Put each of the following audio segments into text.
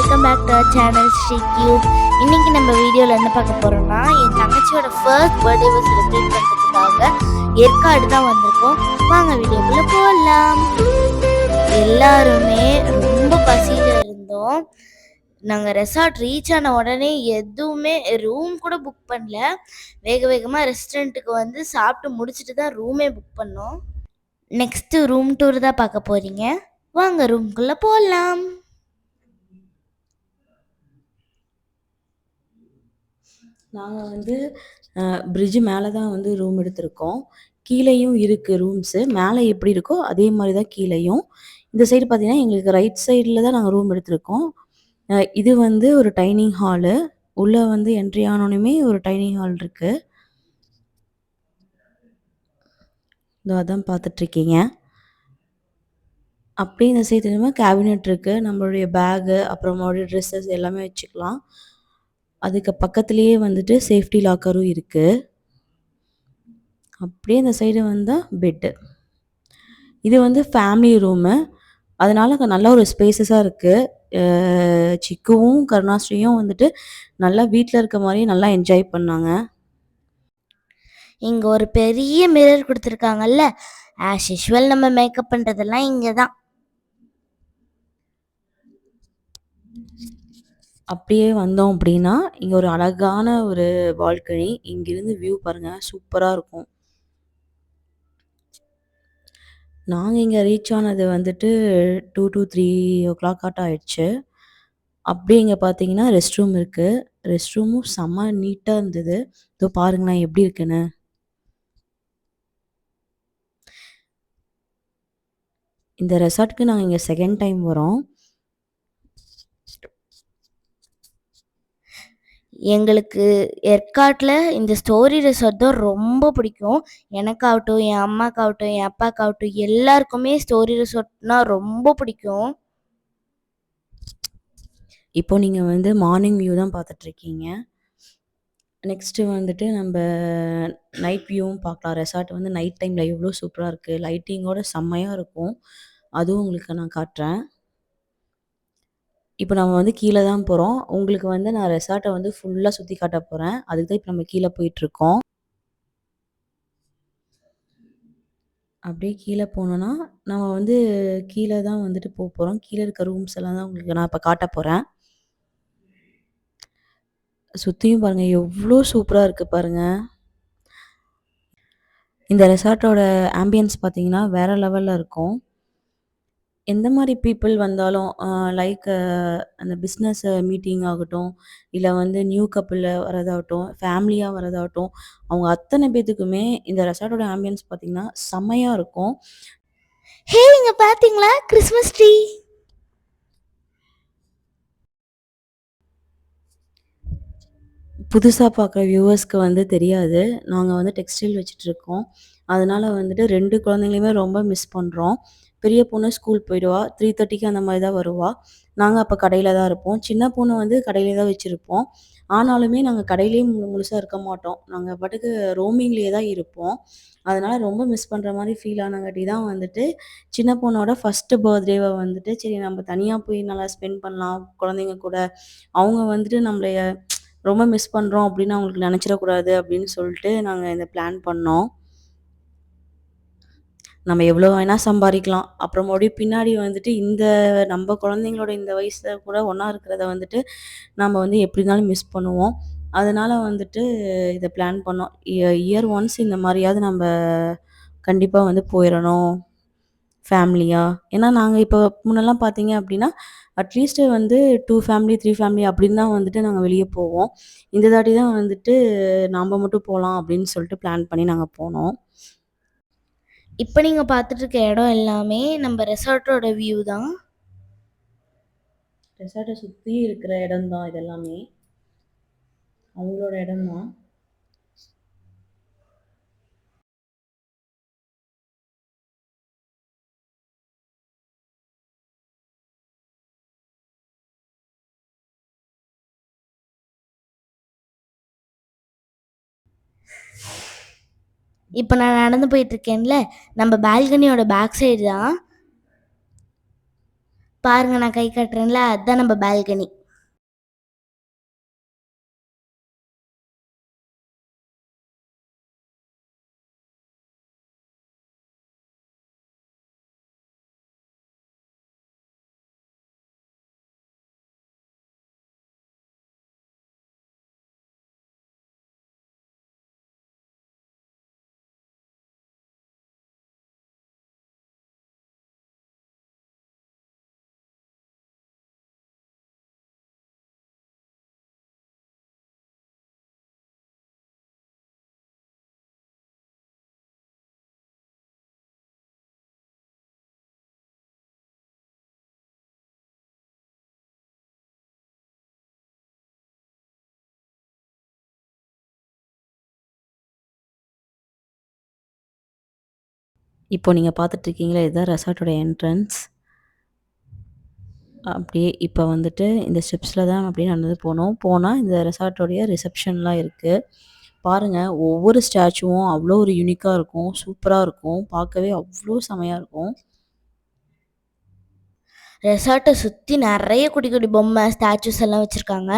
Welcome back to our channel Sri Cube. இன்னைக்கு நம்ம வீடியோவில் என்ன பார்க்க போறோம்னா, என் தங்கச்சியோட ஃபர்ஸ்ட் பர்த்டேவை செலிப்ரேட் பண்ணுறதுக்காக ஏற்காடு தான் வந்திருக்கோம். வாங்க வீடியோக்குள்ள போகலாம். எல்லாருமே ரொம்ப பசியில் இருந்தோம். நாங்கள் ரெசார்ட் ரீச் ஆன உடனே எதுவுமே ரூம் கூட புக் பண்ணல. வேக வேகமாக ரெஸ்டாரண்ட்டுக்கு வந்து சாப்பிட்டு முடிச்சுட்டு தான் ரூமே புக் பண்ணோம். நெக்ஸ்ட்டு ரூம் டூர் தான் பார்க்க போகிறீங்க. வாங்க ரூம்குள்ளே போகலாம். நாங்கள் வந்து பிரிட்ஜு மேலே தான் வந்து ரூம் எடுத்திருக்கோம். கீழேயும் இருக்குது ரூம்ஸு. மேலே எப்படி இருக்கோ அதே மாதிரி தான் கீழேயும். இந்த சைடு பார்த்தீங்கன்னா எங்களுக்கு ரைட் சைடில் தான் நாங்கள் ரூம் எடுத்திருக்கோம். இது வந்து ஒரு டைனிங் ஹாலு. உள்ளே வந்து என்ட்ரி ஆனோடனே ஒரு டைனிங் ஹால் இருக்குது. இதோ அதான் பார்த்துட்ருக்கீங்க. அப்படியே இந்த சைடு தெரியுமா கேபினெட் இருக்குது. நம்மளுடைய பேகு அப்புறம் மறுபடியும் ட்ரெஸ்ஸஸ் எல்லாமே வச்சுக்கலாம். அதுக்கு பக்கத்துலேயே வந்துட்டு சேஃப்டி லாக்கரும் இருக்குது. அப்படியே இந்த சைடு வந்தால் பெட்டு. இது வந்து ஃபேமிலி ரூமு. அதனால நல்ல ஒரு ஸ்பேஸஸாக இருக்குது. சிக்குவும் கருணாஸ்ரீயும் வந்துட்டு நல்லா வீட்டில் இருக்க மாதிரி நல்லா என்ஜாய் பண்ணாங்க. இங்கே ஒரு பெரிய மிரர் கொடுத்துருக்காங்கல்ல, ஆஸ் யூஷுவல் நம்ம மேக்கப் பண்ணுறதெல்லாம் இங்கே தான். அப்படியே வந்தோம் அப்படின்னா இங்கே ஒரு அழகான ஒரு பால்கனி. இங்கிருந்து வியூ பாருங்கள், சூப்பராக இருக்கும். நாங்கள் இங்கே ரீச் ஆனது வந்துட்டு 2 to 3 o'clock ஆட்டம் ஆயிடுச்சு. அப்படியே இங்கே பார்த்தீங்கன்னா ரெஸ்ட் ரூம் இருக்குது. ரெஸ்ட் ரூமும் செம்ம நீட்டாக இருந்தது. இதோ பாருங்களேன் எப்படி இருக்குன்னு. இந்த ரெசார்ட்டுக்கு நாங்கள் இங்கே செகண்ட் டைம் வரோம். எங்களுக்கு ஏற்காட்டில் இந்த ஸ்டோரி ரெசார்ட் தான் ரொம்ப பிடிக்கும். எனக்காகட்டும், என் அம்மாக்காகட்டும், என் அப்பாக்காகட்டும் எல்லாருக்குமே ஸ்டோரி ரெசார்ட்னால் ரொம்ப பிடிக்கும். இப்போ நீங்கள் வந்து மார்னிங் வியூ தான் பார்த்துட்ருக்கீங்க. நெக்ஸ்ட்டு வந்துட்டு நம்ம நைட் வியூவும் பார்க்கலாம். ரெசார்ட் வந்து நைட் டைமில் எவ்வளோ சூப்பராக இருக்குது. லைட்டிங்கோட செம்மையாக இருக்கும். அதுவும் உங்களுக்கு நான் காட்டுறேன். இப்போ நம்ம வந்து கீழே தான் போகிறோம். உங்களுக்கு வந்து நான் ரெசார்ட்டை வந்து ஃபுல்லாக சுற்றி காட்ட போகிறேன். அதுக்கு தான் இப்போ நம்ம கீழே போயிட்டுருக்கோம். அப்படியே கீழே போனோன்னா நம்ம வந்து கீழே தான் வந்துட்டு போகிறோம். கீழே இருக்க ரூம்ஸ் எல்லாம் தான் உங்களுக்கு நான் இப்போ காட்ட போகிறேன். சுற்றியும் பாருங்கள் எவ்வளோ சூப்பராக இருக்குது பாருங்கள். இந்த ரெசார்ட்டோட ஆம்பியன்ஸ் பார்த்தீங்கன்னா வேறு லெவலில் இருக்கும். எந்த மாதிரி பீப்புள் வந்தாலும் லைக் அந்த பிஸ்னஸ் மீட்டிங் ஆகட்டும், இல்லை வந்து நியூ கப்புள் வரதாகட்டும், ஃபேமிலியாக வரதாகட்டும், அவங்க அத்தனை பேத்துக்குமே இந்த ரெசார்ட்டோட ஆம்பியன்ஸ் பார்த்தீங்கன்னா செம்மையாக இருக்கும். ஹே, இங்கே பார்த்தீங்களா கிறிஸ்மஸ் ட்ரீ? புதுசாக பார்க்குற வியூவர்ஸ்க்கு வந்து தெரியாது. நாங்கள் வந்து டெக்ஸ்டைல் வச்சுட்ருக்கோம். அதனால வந்துட்டு 2 குழந்தைங்களையுமே ரொம்ப மிஸ் பண்ணுறோம். பெரிய பொண்ணு ஸ்கூல் போயிடுவா. 3:30க்கு அந்த மாதிரி தான் வருவா. நாங்கள் அப்போ கடையில் தான் இருப்போம். சின்ன பொண்ணு வந்து கடையிலே தான் வச்சுருப்போம். ஆனாலுமே நாங்கள் கடையிலேயே முழுசா இருக்க மாட்டோம். நாங்கள் பாட்டுக்கு ரோமிங்லேயே தான் இருப்போம். அதனால ரொம்ப மிஸ் பண்ணுற மாதிரி ஃபீல் ஆனங்காட்டி தான் வந்துட்டு சின்ன பொண்ணோட ஃபஸ்ட்டு பர்த்டேவை வந்துட்டு சரி நம்ம தனியாக போய் நல்லா ஸ்பெண்ட் பண்ணலாம் குழந்தைங்க கூட. அவங்க வந்துட்டு நம்மளைய ரொம்ப மிஸ் பண்ணுறோம் அப்படின்னு அவங்களுக்கு நினச்சிடக்கூடாது அப்படின்னு சொல்லிட்டு நாங்கள் இந்த பிளான் பண்ணோம். நம்ம எவ்வளோ வேணால் சம்பாதிக்கலாம். அப்புறம் மறுபடியும் பின்னாடி வந்துட்டு இந்த நம்ம குழந்தைங்களோட இந்த வயசில் கூட ஒன்றா இருக்கிறத வந்துட்டு நம்ம வந்து எப்படி இருந்தாலும் மிஸ் பண்ணுவோம். அதனால வந்துட்டு இதை பிளான் பண்ணோம். இயர் ஒன்ஸ் இந்த மாதிரியாவது நம்ம கண்டிப்பாக வந்து போயிடணும் ஃபேமிலியாக. ஏன்னா நாங்கள் இப்போ முன்னெல்லாம் பார்த்தீங்க அப்படின்னா அட்லீஸ்ட்டு வந்து 2 ஃபேமிலி 3 ஃபேமிலி அப்படின்னு தான் வந்துட்டு நாங்கள் வெளியே போவோம். இந்த தாட்டி தான் வந்துட்டு நாம் மட்டும் போகலாம் அப்படின்னு சொல்லிட்டு பிளான் பண்ணி நாங்கள் போனோம். இப்போ நீங்கள் பார்த்துட்டு இருக்க இடம் எல்லாமே நம்ம ரெசார்ட்டோட வியூ தான். ரெசார்ட்டை சுற்றி இருக்கிற இடம் தான் இதெல்லாமே அவங்களோட இடம் தான். இப்போ நான் நடந்து போயிட்டுருக்கேன்ல, நம்ம பால்கனியோட பேக் சைடு தான். பாருங்க நான் கை காட்டுறேன்ல, அதுதான் நம்ம பால்கனி. இப்போ நீங்க பார்த்துட்டு இருக்கீங்களா, இதுதான் ரெசார்ட்டோட என்ட்ரன்ஸ். அப்படியே இப்போ வந்துட்டு இந்த ஸ்டெப்ஸில தான் அப்படியே நடந்து போனோம். போனா இந்த ரெசார்ட்டோடைய ரிசப்ஷன்லாம் இருக்கு. பாருங்க ஒவ்வொரு ஸ்டாச்சுவும் அவ்வளோ ஒரு யூனிக்கா இருக்கும். சூப்பரா இருக்கும். பார்க்கவே அவ்வளோ செமையா இருக்கும். ரெசார்ட்டை சுற்றி நிறைய குட்டி குட்டி பொம்மை ஸ்டாச்சூஸ் எல்லாம் வச்சுருக்காங்க.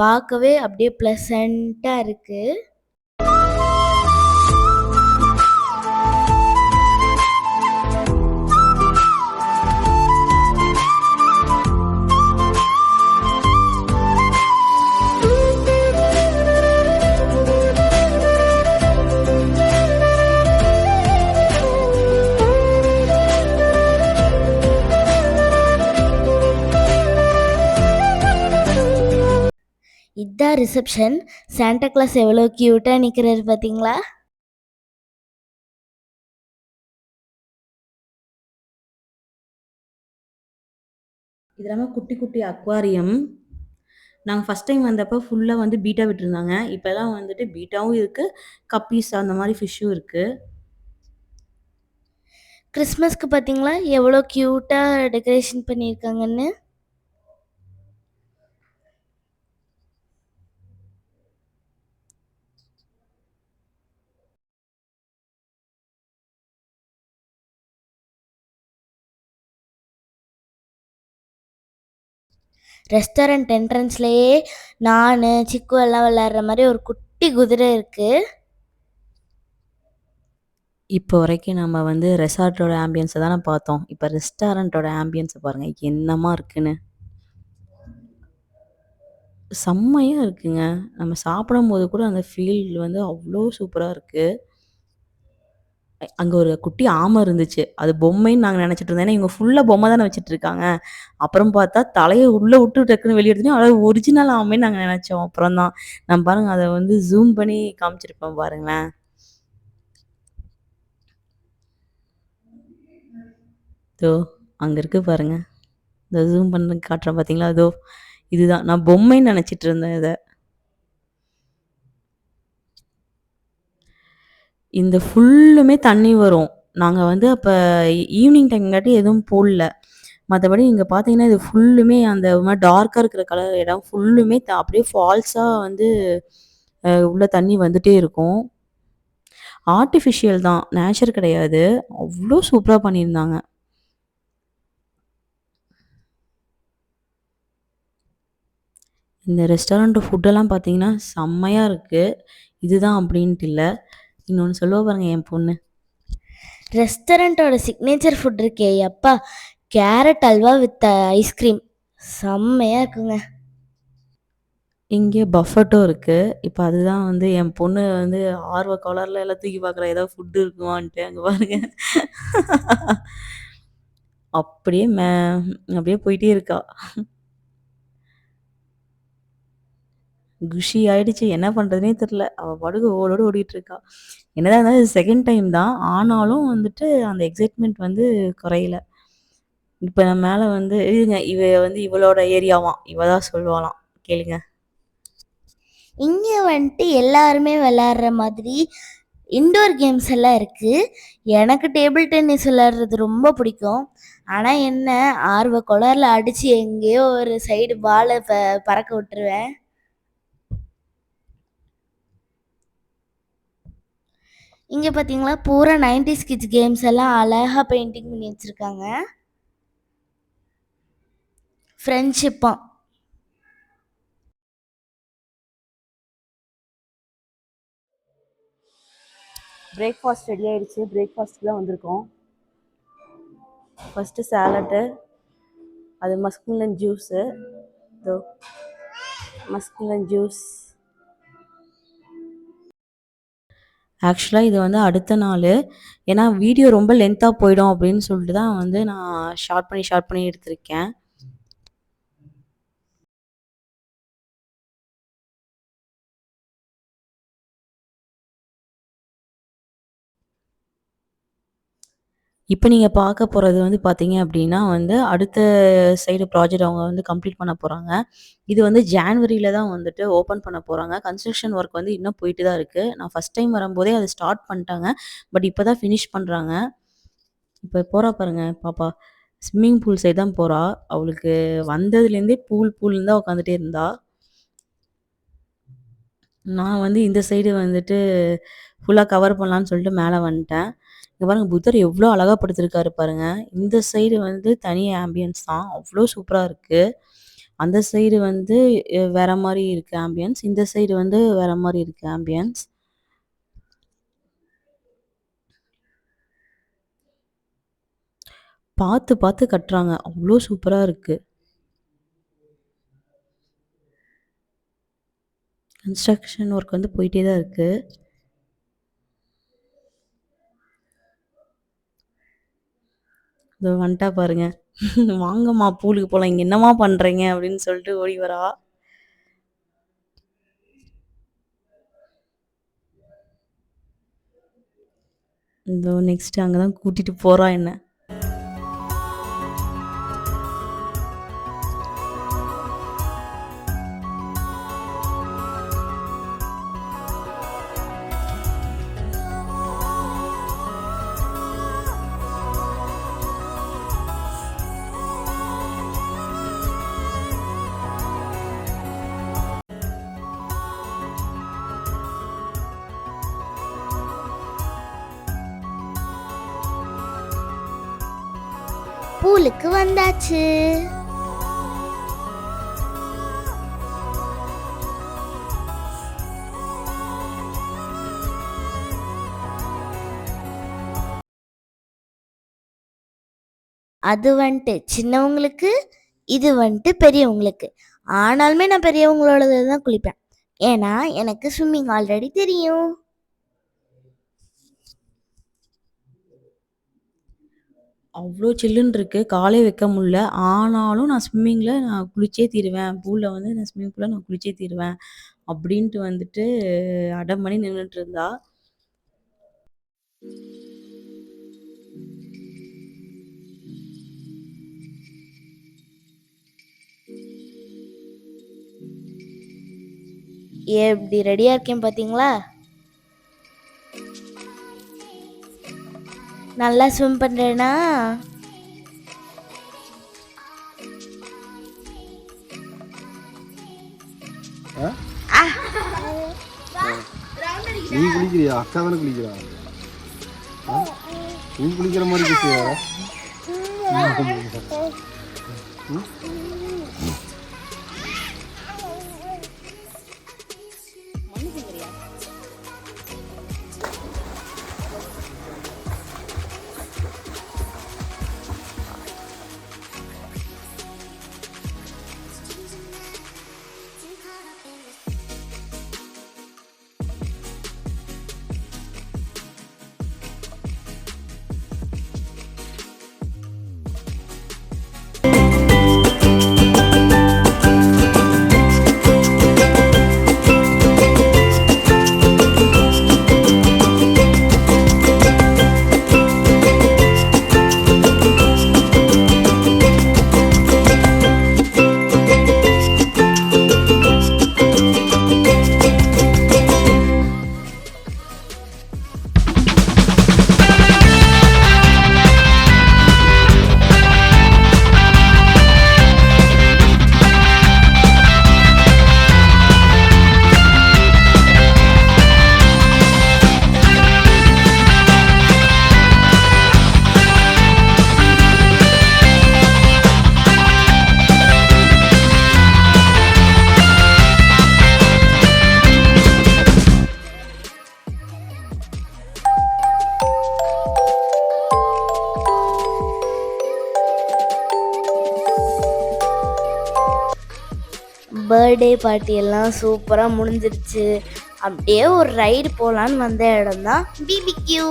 பார்க்கவே அப்படியே ப்ளசண்ட்டாக இருக்குது. இதான் ரிசப்ஷன். சாண்டா கிளாஸ் எவ்வளோ க்யூட்டாக நிற்கிறாரு பார்த்தீங்களா? இது இல்லாம குட்டி குட்டி அக்வாரியம். நாங்க ஃபர்ஸ்ட் டைம் வந்தப்ப ஃபுல்லா வந்து பீட்டா விட்டுருந்தாங்க. இப்பலாம் வந்துட்டு பீட்டாவும் இருக்கு, கப்பீஸ் அந்த மாரி ஃபிஷ்ஷும் இருக்கு. கிறிஸ்மஸ்க்கு பார்த்தீங்களா எவ்வளோ க்யூட்டாக டெக்கரேஷன் பண்ணியிருக்காங்கன்னு. ரெஸ்டாரண்ட் என்ட்ரன்ஸ்லேயே நான் சிக்கு எல்லாம் விளையாடுற மாதிரி ஒரு குட்டி குதிரை இருக்குது. இப்போ வரைக்கும் நம்ம வந்து ரெசார்ட்டோட ஆம்பியன்ஸ தானே பார்த்தோம். இப்ப ரெஸ்டாரண்டோட ஆம்பியன்ஸ பாருங்க. என்னமா இருக்குன்னு. செம்மையா இருக்குங்க. நம்ம சாப்பிடும்போது கூட அந்த ஃபீல் வந்து அவ்ளோ சூப்பரா இருக்கு. அங்க ஒரு குட்டி ஆம இருந்துச்சு. அது பொம்மைன்னு நாங்க நெனச்சுட்டு இருந்தோம். ஏன்னா இவங்க ஃபுல்லா பொம்மை தானே வச்சுட்டு இருக்காங்க. அப்புறம் பார்த்தா தலைய உள்ள விட்டு டக்குன்னு வெளிய எடுத்தோனே, அது ஒரிஜினல் ஆமைன்னு நாங்க நெனச்சோம். அப்புறம் தான். நான் பாருங்க அத வந்து ஜூம் பண்ணி காமிச்சிருப்பேன் பாருங்களேன். இதோ அங்க இருக்கு பாருங்க. இந்த ஜூம் பண்ணி காட்டுறேன் பார்த்தீங்களா? அதோ இதுதான். நான் பொம்மைன்னு நெனச்சிட்டு இருந்தேன் இத. இந்த ஃபுல்லுமே தண்ணி வரும். நாங்க வந்து அப்ப ஈவினிங் டைம்ங்காட்டி எதுவும் போடல. மத்தபடி இங்க பார்த்தீங்கன்னா, இது ஃபுல்லுமே அந்த ஒரு மாரி டார்க்கா இருக்கிற கலர் இடம் ஃபுல்லுமே அப்படியே ஃபால்ஸா வந்து உள்ள தண்ணி வந்துட்டே இருக்கும். ஆர்ட்டிஃபிஷியல் தான். நேச்சர் கிடையாது. அவ்ளோ சூப்பரா பண்ணியிருந்தாங்க. இந்த ரெஸ்டாரண்ட் ஃபுட்டெல்லாம் பார்த்தீங்கன்னா, செம்மையா இருக்கு. இதுதான் அப்படின்ட்டு இல்ல. இன்னொன்னு சொல்லுவா பாருங்க என் பொண்ணு. ரெஸ்டாரண்ட்டோட சிக்னேச்சர் ஃபுட் இருக்கே அப்பா, கேரட் அல்வா வித் ஐஸ்கிரீம் செம்மையாக இருக்குங்க. இங்கே பஃபெட்டும் இருக்கு. இப்ப அதுதான் வந்து என் பொண்ணு வந்து ஆர்வ கோளாறுல எல்லாம் தூக்கி பார்க்குறா. ஏதாவது ஃபுட் இருக்குமான்ட்டு. அங்க பாருங்க. அப்படியே அப்படியே போயிட்டே இருக்கா. குஷி ஆயிடுச்சு. என்ன பண்றதுன்னே தெரியல. அவ பாட்டுக்கு ஓடோடி ஓடிட்டு இருக்கா. என்னதான் இருந்தாலும் இது செகண்ட் டைம் தான். ஆனாலும் வந்துட்டு அந்த எக்ஸைட்மென்ட் வந்து குறையல. இப்ப நான் மேல வந்து இருங்க. இவ வந்து இவளோட ஏரியாவாம். இவ தான் சொல்லுவாளாம். கேளுங்க. இங்கே வந்துட்டு எல்லாருமே விளையாடுற மாதிரி இன்டோர் கேம்ஸ் எல்லாம் இருக்குது. எனக்கு டேபிள் டென்னிஸ் விளையாடுறது ரொம்ப பிடிக்கும். ஆனால் என்ன, ஆர்வ கோளாறுல அடித்து எங்கேயோ ஒரு சைடு பாலை பறக்க விட்டுருவேன். இங்கே பார்த்தீங்களா பூரா 90s கிட்ஸ் கேம்ஸ் எல்லாம் அழகாக பெயிண்டிங் பண்ணி வச்சுருக்காங்க. ஃப்ரெண்ட்ஷிப்பாக. பிரேக்ஃபாஸ்ட் ரெடி ஆயிடுச்சு. பிரேக்ஃபாஸ்ட்டுக்கு தான் வந்திருக்கோம். ஃபஸ்ட்டு சாலட்டு, அது மஸ்க்மிலன் ஜூஸு, இதோ மஸ்க்மிலன் ஜூஸ். ஆக்சுவலாக இது வந்து அடுத்த நாள், ஏன்னா வீடியோ ரொம்ப லென்த்தாக போயிடும் அப்படின்னு சொல்லிட்டு தான் வந்து நான் ஷார்ட் பண்ணி எடுத்திருக்கேன். இப்போ நீங்கள் பார்க்க போகிறது வந்து பார்த்தீங்க அப்படின்னா வந்து அடுத்த சைடு ப்ராஜெக்ட் அவங்க வந்து கம்ப்ளீட் பண்ண போகிறாங்க. இது வந்து ஜான்வரியில் தான் வந்துட்டு ஓப்பன் பண்ண போகிறாங்க. கன்ஸ்ட்ரக்ஷன் ஒர்க் வந்து இன்னும் போயிட்டு தான் இருக்குது. நான் ஃபஸ்ட் டைம் வரும்போதே அதை ஸ்டார்ட் பண்ணிட்டாங்க. பட் இப்போ தான் ஃபினிஷ் பண்ணுறாங்க. இப்போ போகிறா பாருங்க பாப்பா, ஸ்விம்மிங் பூல் சைடு தான் போகிறா. அவளுக்கு வந்ததுலேருந்தே பூல்னு தான் உட்காந்துட்டே இருந்தா. நான் வந்து இந்த சைடு வந்துட்டு ஃபுல்லாக கவர் பண்ணலான்னு சொல்லிட்டு மேலே வந்துட்டேன். இங்கே பாருங்க புத்தர் எவ்வளோ அழகா படுத்திருக்காரு பாருங்க. இந்த சைடு வந்து தனி ஆம்பியன்ஸ் தான், அவ்வளோ சூப்பராக இருக்குது. அந்த சைடு வந்து வேற மாதிரி இருக்குது ஆம்பியன்ஸ், இந்த சைடு வந்து வேற மாதிரி இருக்குது ஆம்பியன்ஸ். பார்த்து பார்த்து கட்டுறாங்க, அவ்வளோ சூப்பராக இருக்குது. கன்ஸ்ட்ரக்ஷன் ஒர்க் வந்து போயிட்டே தான் இருக்குது. இதோ வந்துட்டா பாருங்க. வாங்கம்மா பூலுக்கு போகலாம், இங்கே என்னம்மா பண்ணுறீங்க அப்படின்னு சொல்லிட்டு ஓடி வரா. இதோ நெக்ஸ்ட் அங்கே தான் கூட்டிகிட்டு போகிறா என்ன. பூலுக்கு வந்தாச்சு. அது வந்துட்டு சின்னவங்களுக்கு, இது வந்துட்டு பெரியவங்களுக்கு. ஆனாலுமே நான் பெரியவங்களோடது தான் குளிப்பேன், ஏன்னா எனக்கு ஸ்விம்மிங் ஆல்ரெடி தெரியும். அவ்வளோ சில்லுன்னு இருக்குது, காலே வைக்க முடியல. ஆனாலும் நான் ஸ்விம்மிங்கில் நான் குளிச்சே தீருவேன், பூலில் வந்து நான் ஸ்விம்மிங் பூலில் நான் குளிச்சே தீருவேன் அப்படின்ட்டு வந்துட்டு அடம் பண்ணி நின்றுட்டு இருந்தா. எப்படி ரெடியா இருக்கேன் பாத்தீங்களா? நல்லா ஸ்விம் பண்றேனா? நீ குளிக்கிறியா? அக்கா தானே குளிக்கிறா. நீ குளிக்கிற மாதிரி குளிக்கிறியா? பர்த்டே பார்ட்டி எல்லாம் சூப்பராக முடிஞ்சிருச்சு. அப்படியே ஒரு ரைடு போகலான்னு வந்த இடம் தான் பிபிக்யூ.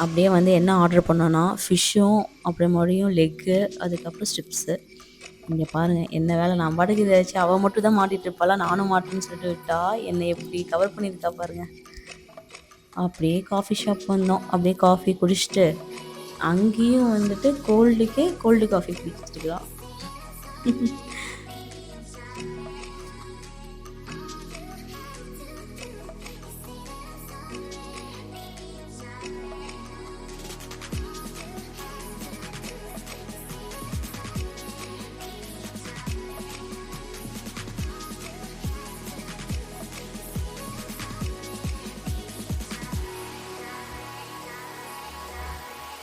அப்படியே வந்து என்ன ஆர்டர் பண்ணோன்னா ஃபிஷ்ஷும் அப்புறம் மறுபடியும் லெக்கு அதுக்கப்புறம் ஸ்ட்ரிப்ஸு. இங்கே பாருங்கள் என்ன வேலை, நான் பாட்டுக்கு இதை வச்சு அவள் மட்டும் தான் மாட்டிகிட்டு இருப்பாளா, நானும் மாட்டேன்னு சொல்லிட்டு விட்டா என்னை எப்படி கவர் பண்ணியிருக்கா பாருங்கள். அப்படியே காஃபி ஷாப் வந்தோம். அப்படியே காஃபி குடிச்சிட்டு அங்கேயும் வந்துட்டு கோல்டு காஃபி குடிச்சிட்டுக்கலாம்.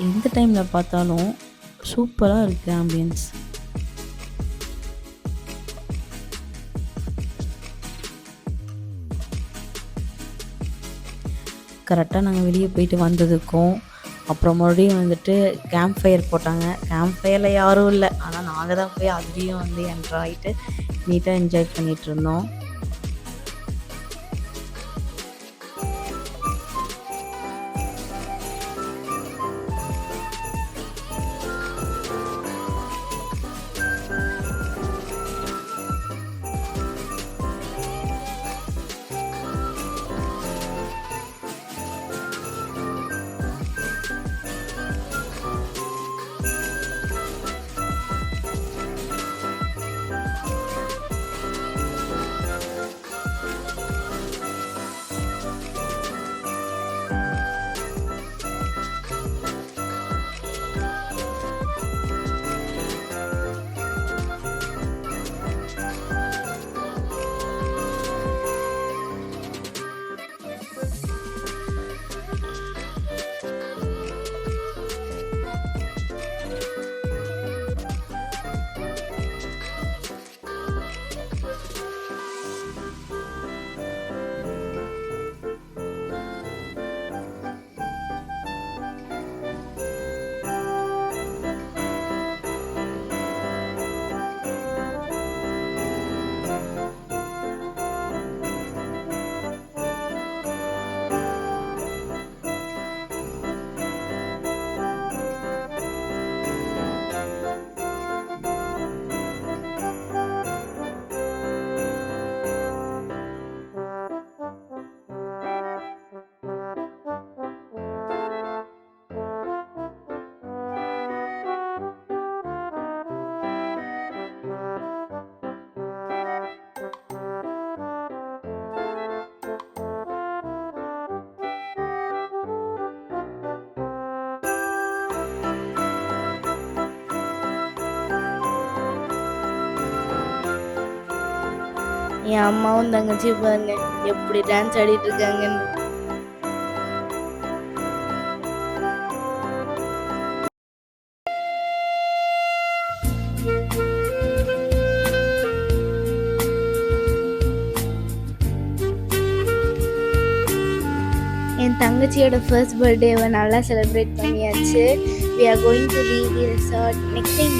எந்த டைமில் பார்த்தாலும் சூப்பராக இருக்குது ஆம்பியன்ஸ். கரெக்டாக நாங்கள் வெளியே போயிட்டு வந்ததுக்கும் அப்புறம் மறுபடியும் வந்துட்டு கேம்ப் ஃபயர் போட்டாங்க. கேம்ப் ஃபயரில் யாரும் இல்லை, ஆனால் நாங்கள் தான் போய் அதுலேயும் வந்து என்ட்ரு ஆகிட்டு நீட்டாக என்ஜாய் பண்ணிகிட்டு இருந்தோம். என் அம்மாவும் தங்கச்சி பாருங்க எப்படி டான்ஸ் ஆடிட்டு இருக்காங்கன்னு. என் தங்கச்சியோட ஃபர்ஸ்ட் பர்த்டேவை நல்லா செலிப்ரேட் பண்ணியாச்சு. We are going to leave the resort next time.